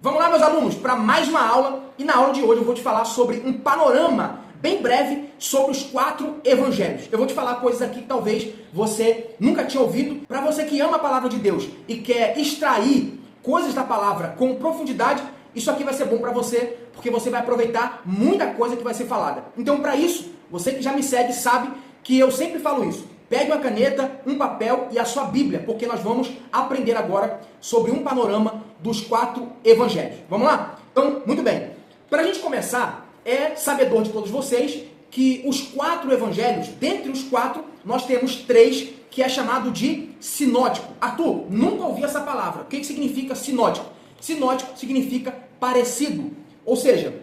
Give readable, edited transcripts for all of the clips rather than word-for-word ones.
Vamos lá, meus alunos, para mais uma aula. E na aula de hoje eu vou te falar sobre um panorama bem breve sobre os 4 evangelhos. Eu vou te falar coisas aqui que talvez você nunca tinha ouvido. Para você que ama a palavra de Deus e quer extrair coisas da palavra com profundidade, isso aqui vai ser bom para você, porque você vai aproveitar muita coisa que vai ser falada. Então, para isso, você que já me segue sabe que eu sempre falo isso. Pegue uma caneta, um papel e a sua Bíblia, porque nós vamos aprender agora sobre um panorama dos 4 evangelhos. Vamos lá? Então, muito bem. Para a gente começar, é sabedor de todos vocês que os 4 evangelhos, dentre os 4, nós temos 3 que é chamado de sinótico. Arthur, nunca ouvi essa palavra. O que significa sinótico? Sinótico significa parecido. Ou seja,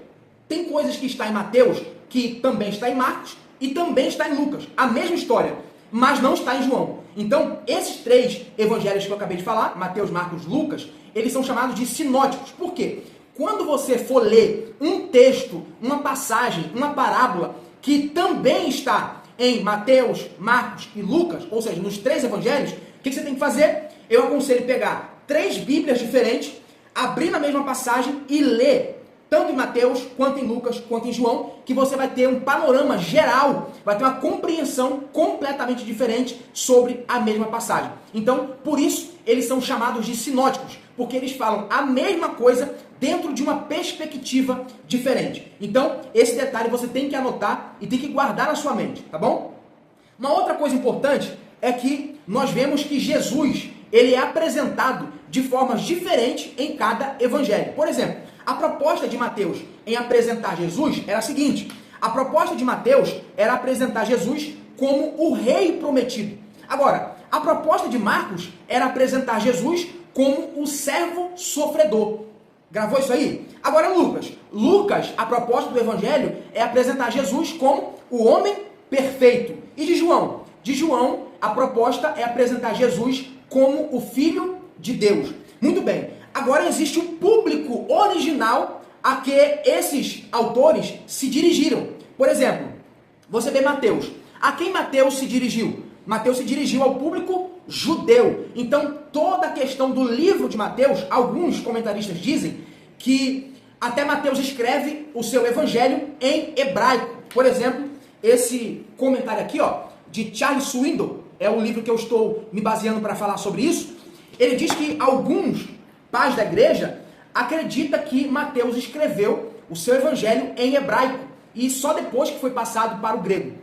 tem coisas que está em Mateus, que também está em Marcos e também está em Lucas. A mesma história, mas não está em João. Então, esses 3 evangelhos que eu acabei de falar, Mateus, Marcos, Lucas, eles são chamados de sinóticos. Por quê? Quando você for ler um texto, uma passagem, uma parábola, que também está em Mateus, Marcos e Lucas, ou seja, nos 3 evangelhos, o que você tem que fazer? Eu aconselho pegar 3 Bíblias diferentes, abrir na mesma passagem e ler tanto em Mateus, quanto em Lucas, quanto em João, que você vai ter um panorama geral, vai ter uma compreensão completamente diferente sobre a mesma passagem. Então, por isso, eles são chamados de sinóticos, porque eles falam a mesma coisa dentro de uma perspectiva diferente. Então, esse detalhe você tem que anotar e tem que guardar na sua mente, tá bom? Uma outra coisa importante é que nós vemos que Jesus, ele é apresentado de formas diferentes em cada evangelho. Por exemplo, a proposta de Mateus em apresentar Jesus era a seguinte: a proposta de Mateus era apresentar Jesus como o rei prometido. Agora, a proposta de Marcos era apresentar Jesus como o servo sofredor. Gravou isso aí? Agora, Lucas, a proposta do evangelho é apresentar Jesus como o homem perfeito. E de João, a proposta é apresentar Jesus como o Filho de Deus. Muito bem. Agora existe um público original a que esses autores se dirigiram. Por exemplo, você vê Mateus. A quem Mateus se dirigiu? Mateus se dirigiu ao público judeu. Então, toda a questão do livro de Mateus, alguns comentaristas dizem que até Mateus escreve o seu evangelho em hebraico. Por exemplo, esse comentário aqui, de Charles Swindoll, é o livro que eu estou me baseando para falar sobre isso. Ele diz que alguns pais da igreja acredita que Mateus escreveu o seu evangelho em hebraico e só depois que foi passado para o grego.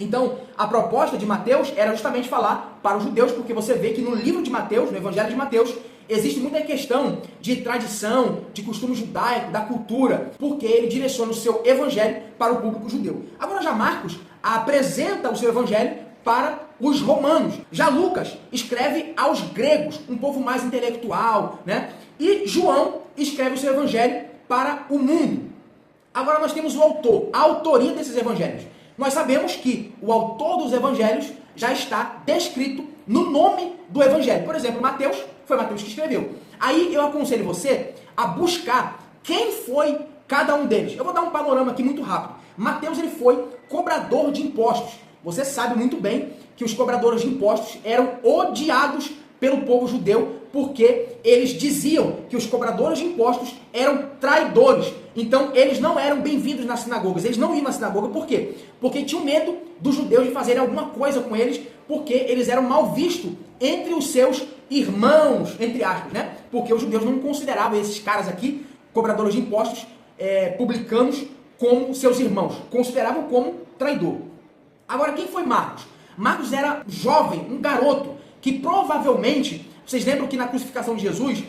Então, a proposta de Mateus era justamente falar para os judeus, porque você vê que no livro de Mateus, no evangelho de Mateus, existe muita questão de tradição, de costume judaico, da cultura, porque ele direciona o seu evangelho para o público judeu. Agora já Marcos apresenta o seu evangelho para os romanos. Já Lucas escreve aos gregos, um povo mais intelectual, né? E João escreve o seu evangelho para o mundo. Agora nós temos o autor, a autoria desses evangelhos. Nós sabemos que o autor dos evangelhos já está descrito no nome do evangelho. Por exemplo, Mateus, foi Mateus que escreveu. Aí eu aconselho você a buscar quem foi cada um deles. Eu vou dar um panorama aqui muito rápido. Mateus, ele foi cobrador de impostos. Você sabe muito bem que os cobradores de impostos eram odiados pelo povo judeu, porque eles diziam que os cobradores de impostos eram traidores. Então, eles não eram bem-vindos nas sinagogas. Eles não iam na sinagoga, por quê? Porque tinham medo dos judeus de fazerem alguma coisa com eles, porque eles eram mal vistos entre os seus irmãos, entre aspas, né? Porque os judeus não consideravam esses caras aqui, cobradores de impostos, publicanos, como seus irmãos. Consideravam como traidor. Agora, quem foi Marcos? Marcos era jovem, um garoto, que provavelmente, vocês lembram que na crucificação de Jesus,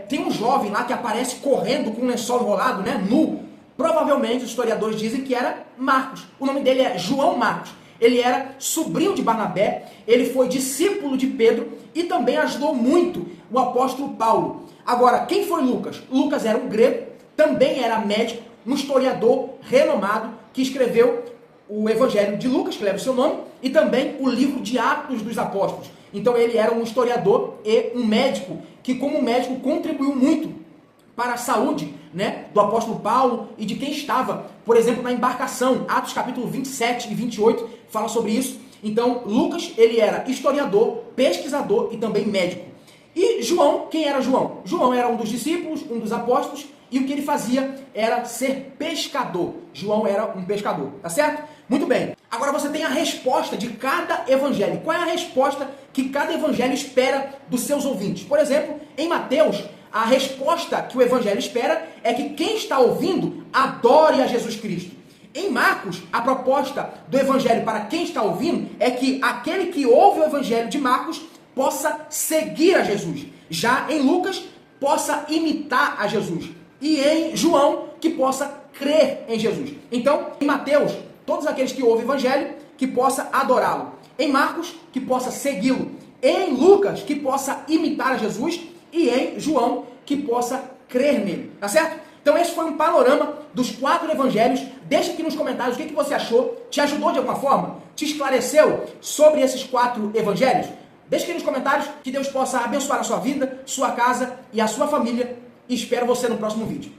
tem um jovem lá que aparece correndo com um lençol enrolado, né, nu. Provavelmente, os historiadores dizem que era Marcos. O nome dele é João Marcos. Ele era sobrinho de Barnabé, ele foi discípulo de Pedro e também ajudou muito o apóstolo Paulo. Agora, quem foi Lucas? Lucas era um grego, também era médico, um historiador renomado que escreveu o Evangelho de Lucas, que leva o seu nome, e também o livro de Atos dos Apóstolos. Então ele era um historiador e um médico, que como médico contribuiu muito para a saúde, né, do apóstolo Paulo e de quem estava, por exemplo, na embarcação. Atos capítulo 27 e 28 fala sobre isso. Então Lucas, ele era historiador, pesquisador e também médico. E João, quem era João? João era um dos discípulos, um dos apóstolos, e o que ele fazia era ser pescador. João era um pescador, tá certo? Muito bem. Agora você tem a resposta de cada evangelho. Qual é a resposta que cada evangelho espera dos seus ouvintes? Por exemplo, em Mateus, a resposta que o evangelho espera é que quem está ouvindo adore a Jesus Cristo. Em Marcos, a proposta do evangelho para quem está ouvindo é que aquele que ouve o evangelho de Marcos possa seguir a Jesus. Já em Lucas, possa imitar a Jesus. E em João, que possa crer em Jesus. Então, em Mateus, todos aqueles que ouvem o evangelho, que possa adorá-lo. Em Marcos, que possa segui-lo. Em Lucas, que possa imitar a Jesus. E em João, que possa crer nele. Tá certo? Então esse foi um panorama dos 4 evangelhos. Deixa aqui nos comentários o que você achou. Te ajudou de alguma forma? Te esclareceu sobre esses 4 evangelhos? Deixa aqui nos comentários. Que Deus possa abençoar a sua vida, sua casa e a sua família. E espero você no próximo vídeo.